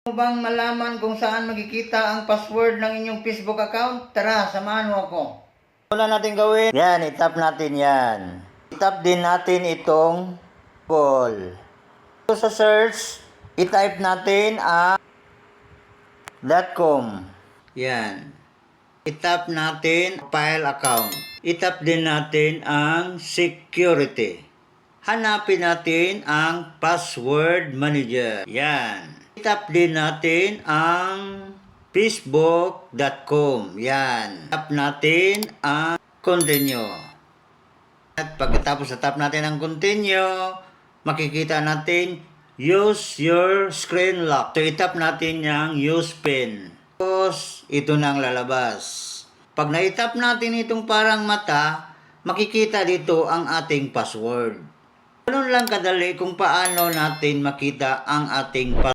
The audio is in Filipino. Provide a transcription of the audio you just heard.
Mo bang malaman kung saan makikita ang password ng inyong Facebook account? Tara, samahan mo ako. Una natin gawin, yan, itap natin yan. Itap din natin itong Google. So, sa search, itype natin ang .com. Yan. Itap natin file account. Itap din natin ang security. Hanapin natin ang password manager. Yan. Itap din natin ang facebook.com. Yan. Tap natin ang continue. At pagkatapos na tap natin ang continue, makikita natin use your screen lock. So itap natin yung use pin. Tapos ito nang lalabas. Pag na-tap natin itong parang mata, makikita dito ang ating password. Ganun lang kadali kung paano natin makita ang ating password.